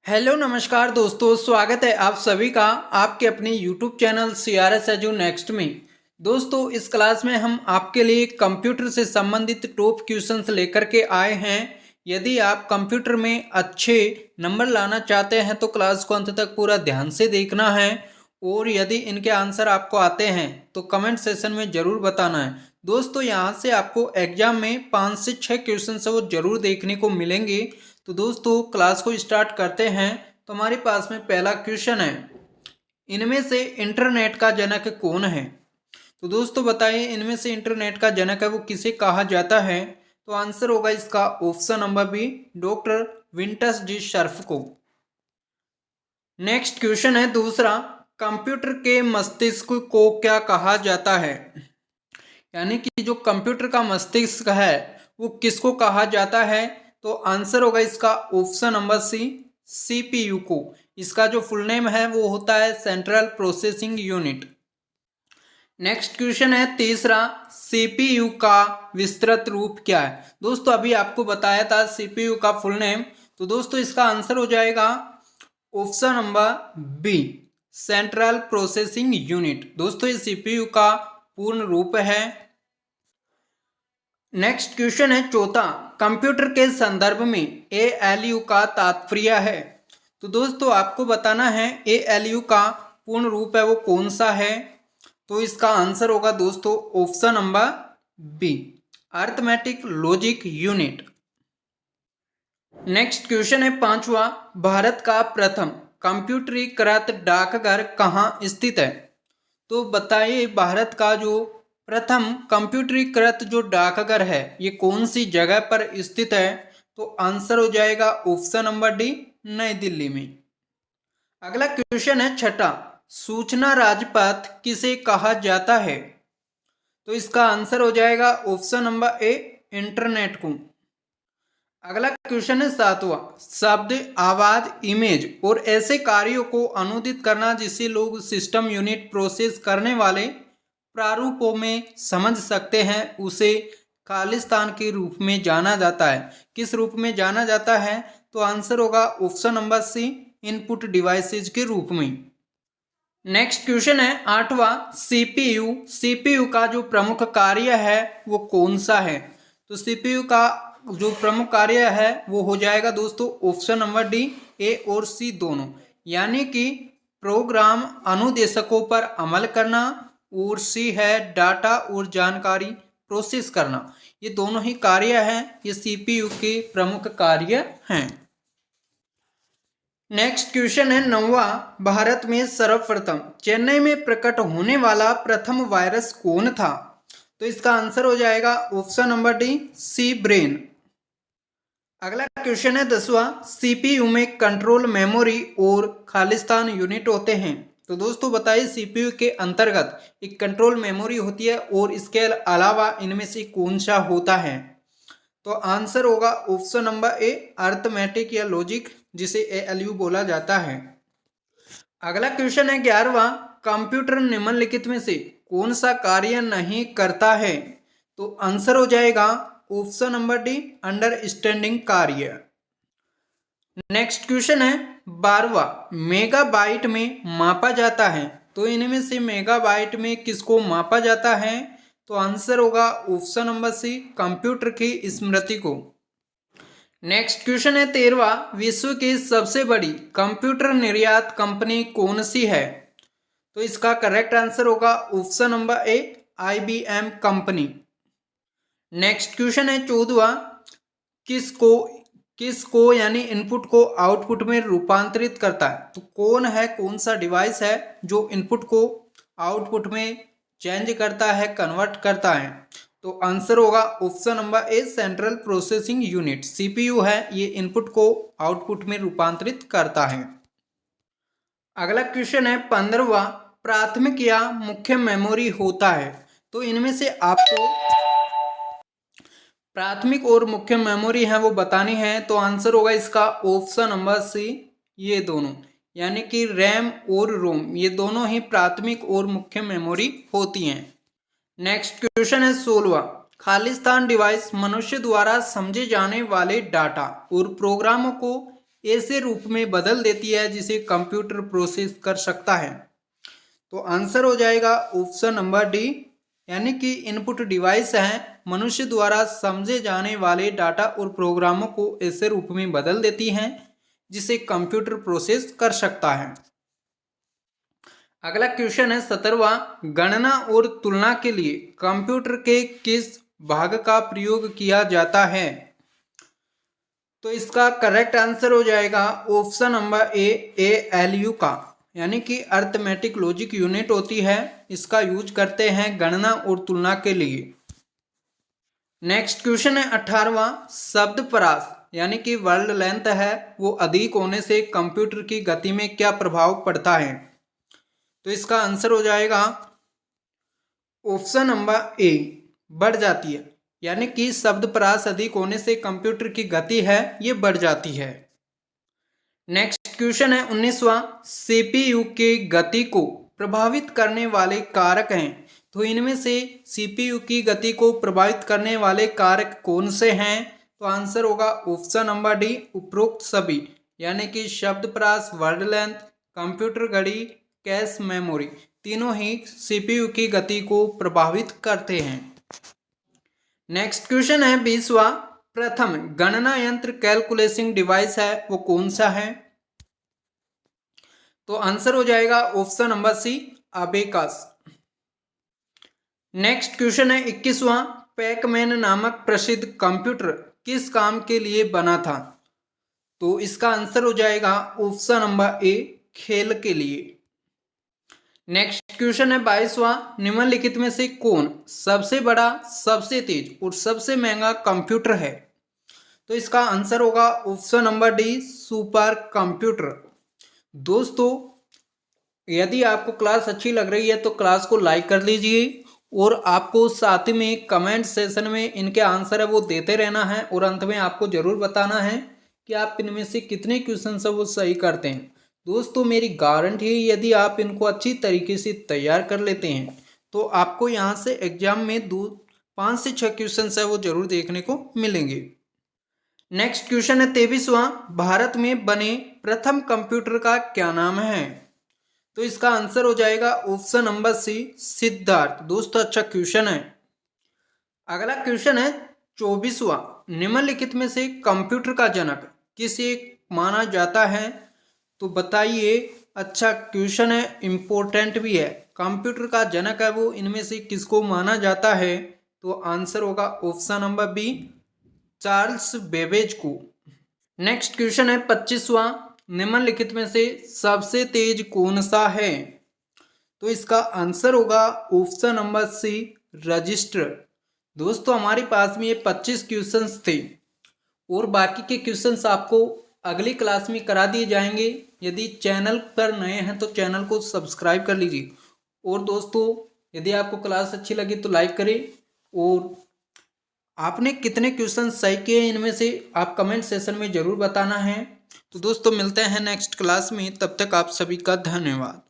Hello नमस्कार दोस्तों, स्वागत है आप सभी का आपके अपने YouTube channel CRS edu next में। दोस्तों, इस क्लास में हम आपके लिए कंप्यूटर से संबंधित टॉप क्वेश्चंस लेकर के आए हैं। यदि आप कंप्यूटर में अच्छे नंबर लाना चाहते हैं तो क्लास को अंत तक पूरा ध्यान से देखना है, और यदि इनके आंसर आपको आते हैं तो कमेंट सेशन में ज़रूर बताना है। दोस्तों, यहाँ से आपको एग्जाम में 5 से 6 क्वेश्चन वो ज़रूर देखने को मिलेंगे। तो दोस्तों, क्लास को स्टार्ट करते हैं। तो हमारे पास में पहला क्वेश्चन है, इनमें से इंटरनेट का जनक कौन है? तो दोस्तों बताइए, इनमें से इंटरनेट का जनक है वो किसे कहा जाता है? तो आंसर होगा इसका ऑप्शन नंबर बी, डॉक्टर विंटस जी सर्फ को। नेक्स्ट क्वेश्चन है दूसरा, कंप्यूटर के मस्तिष्क को क्या कहा जाता है? यानी कि जो कंप्यूटर का मस्तिष्क है वो किसको कहा जाता है? तो आंसर होगा इसका ऑप्शन नंबर सी, CPU को। इसका जो फुल नेम है वो होता है central processing unit. Next question है तीसरा, CPU का विस्तृत रूप क्या है? दोस्तों, अभी आपको बताया था CPU का फुल नेम, तो दोस्तों इसका आंसर हो जाएगा option number B, central processing unit. दोस्तों, ये CPU का पूर्ण रूप है। नेक्स्ट क्वेश्चन है चौथा, कंप्यूटर के संदर्भ में ALU का तात्पर्य है? तो दोस्तों आपको बताना है ALU का पूर्ण रूप है वो कौन सा है? तो इसका आंसर होगा दोस्तों option number B, arithmetic logic unit. Next question है पांचवा, भारत का प्रथम कंप्यूटरीकृत डाकघर कहाँ स्थित है? तो बताइए, भारत का जो प्रथम कंप्यूटरीकृत जो डाकघर है ये कौन सी जगह पर स्थित है? तो आंसर हो जाएगा ऑप्शन नंबर डी, नई दिल्ली में। अगला क्वेश्चन है छठा, सूचना राजपथ किसे कहा जाता है? तो इसका आंसर हो जाएगा ऑप्शन नंबर ए, इंटरनेट को। अगला क्वेश्चन है सातवां, शब्द, आवाज, इमेज और ऐसे कार्यों को अनुदित करना जिसे लोग सिस्टम यूनिट प्रोसेस करने वाले प्रारूपों में समझ सकते हैं उसे खालिस्तान के रूप में जाना जाता है। किस रूप में जाना जाता है? तो आंसर होगा option number C, input devices के रूप में। नेक्स्ट क्वेश्चन है आठवां, CPU का जो प्रमुख कार्य है वो कौन सा है? तो CPU का जो प्रमुख कार्य है वो हो जाएगा दोस्तों ऑप्शन नंबर डी, ए और सी दोनों। यानी कि प्रोग्राम अनुदेशकों पर अमल करना, और सी है डाटा और जानकारी प्रोसेस करना। ये दोनों ही कार्य हैं, ये CPU के प्रमुख कार्य हैं। नेक्स्ट क्वेश्चन है नौवा, भारत में सर्वप्रथम चेन्नई में प्रकट होने वाला प्रथम वायरस कौन था? तो इसका आंसर हो जाएगा ऑप्शन नंबर डी, सी ब्रेन। अगला क्वेश्चन है दसवां, CPU में कंट्रोल मेमोरी और खालिस्तान यूनिट होते हैं। तो दोस्तों बताइए, CPU के अंतर्गत एक कंट्रोल मेमोरी होती है और इसके अलावा इनमें से कौन सा होता है? तो आंसर होगा ऑप्शन नंबर ए, अर्थमेटिक या लॉजिक, जिसे ALU बोला जाता है। अगला क्वेश्चन है 11वां, कंप्यूटर निम्नलिखित में से कौन सा कार्य नहीं करता है? तो आंसर हो जाएगा ऑप्शन नंबर डी, अंडरस्टैंडिंग कार्य। नेक्स्ट क्वेश्चन है 12वां, मेगाबाइट में मापा जाता है। तो इनमें से मेगाबाइट में किसको मापा जाता है? तो आंसर होगा ऑप्शन नंबर सी, कंप्यूटर की स्मृति को। नेक्स्ट क्वेश्चन है 13वां, विश्व की सबसे बड़ी कंप्यूटर निर्यात कंपनी कौन सी है? तो इसका करेक्ट आंसर होगा option number A, IBM company. Next question है 14वां, किसको किसको यानी इनपुट को आउटपुट में रूपांतरित करता है? तो कौन है, कौन सा डिवाइस है जो इनपुट को आउटपुट में चेंज करता है, कन्वर्ट करता है? तो आंसर होगा option number A, central processing unit. CPU है, ये इनपुट को आउटपुट में रूपांतरित करता है। अगला क्वेश्चन है 15वां, प्राथमिक या मुख्य मेमोरी होता है? तो इनमें से आपको प्राथमिक और मुख्य मेमोरी है वो बतानी है। तो आंसर होगा इसका ऑप्शन नंबर सी, ये दोनों। यानी कि रैम और रोम, ये दोनों ही प्राथमिक और मुख्य मेमोरी होती हैं। नेक्स्ट क्वेश्चन है 16वां, खालिस्तान डिवाइस मनुष्य द्वारा समझे जाने वाले डाटा और प्रोग्रामों को ऐसे रूप में बदल देती है जिसे कंप्यूटर प्रोसेस कर सकता है। तो आंसर हो जाएगा ऑप्शन नंबर डी, यानी कि इनपुट डिवाइस है, मनुष्य द्वारा समझे जाने वाले डाटा और प्रोग्रामों को ऐसे रूप में बदल देती हैं जिसे कंप्यूटर प्रोसेस कर सकता है। अगला क्वेश्चन है 17वां, गणना और तुलना के लिए कंप्यूटर के किस भाग का प्रयोग किया जाता है? तो इसका करेक्ट आंसर हो जाएगा ऑप्शन नंबर ए, ALU का, यानी कि अर्थमेटिक लॉजिक यूनिट होती है, इसका यूज करते हैं गणना और तुलना के लिए। नेक्स्ट क्वेश्चन है 18वां, शब्द परास यानी कि वर्ड लेंथ है वो अधिक होने से कंप्यूटर की गति में क्या प्रभाव पड़ता है? तो इसका आंसर हो जाएगा ऑप्शन नंबर ए, बढ़ जाती है, यानी कि शब्द परास अधिक होने से कंप्यूटर की गति है ये बढ़ जाती है। नेक्स्ट क्वेश्चन है 19वां, CPU की गति को प्रभावित करने वाले कारक हैं, तो इनमें से CPU की गति को प्रभावित करने वाले कारक कौन से हैं? तो आंसर होगा ऑप्शन नंबर डी, उपरोक्त सभी, यानी कि शब्द परास, वर्ड लेंथ, कंप्यूटर घड़ी, कैश मेमोरी, तीनों ही CPU की गति को प्रभावित करते हैं। नेक्स्ट क्वेश्चन है 20वां, प्रथम गणना यंत्र कैलकुलेशन डिवाइस है वो कौन सा है? तो आंसर हो जाएगा option number C, abacus. Next question है 21वां, पैकमैन नामक प्रसिद्ध कंप्यूटर किस काम के लिए बना था? तो इसका आंसर हो जाएगा ऑप्शन नंबर ए, खेल के लिए। नेक्स्ट क्वेश्चन है 22वां, निम्नलिखित में से कौन सबसे बड़ा, सबसे तेज और सबसे महंगा कंप्यूटर है? तो इसका आंसर होगा option number D, super computer. दोस्तों, यदि आपको क्लास अच्छी लग रही है तो क्लास को लाइक कर लीजिए और आपको साथ में कमेंट सेशन में इनके आंसर है वो देते रहना है और अंत में आपको जरूर बताना है कि आप इनमें से कितने क्वेश्चन है वो सही करते हैं। दोस्तों, मेरी गारंटी है यदि आप इनको अच्छी तरीके से तैयार कर लेते हैं तो आपको यहाँ से एग्जाम में 5 से 6 क्वेश्चन है वो जरूर देखने को मिलेंगे। नेक्स्ट क्वेश्चन है 23वां, भारत में बने प्रथम कंप्यूटर का क्या नाम है? तो इसका आंसर हो जाएगा ऑप्शन नंबर सी, सिद्धार्थ। दोस्तों, अच्छा क्वेश्चन है। अगला क्वेश्चन है 24वां, निम्नलिखित में से कंप्यूटर का जनक किसे माना जाता है? तो बताइए, अच्छा क्वेश्चन है, इंपॉर्टेंट भी है। कंप्यूटर का जनक है वो इनमें से किसको माना जाता है? तो आंसर होगा option number B, Charles Babbage को। नेक्स्ट क्वेश्चन है 25वां, निम्नलिखित में से सबसे तेज कौन सा है? तो इसका आंसर होगा ऑप्शन नंबर सी, रजिस्टर। दोस्तों, हमारे पास में ये 25 क्वेश्चंस थे और बाकी के क्वेश्चंस आपको अगली क्लास में करा दिए जाएंगे। यदि चैनल पर नए हैं तो चैनल को सब्सक्राइब कर लीजिए और दोस्तों, यदि आपको क्लास अच्छी लगी तो लाइक करें और आपने कितने क्वेश्चन सही किए इनमें से आप कमेंट सेशन में ज़रूर बताना है। तो दोस्तों, मिलते हैं नेक्स्ट क्लास में, तब तक आप सभी का धन्यवाद।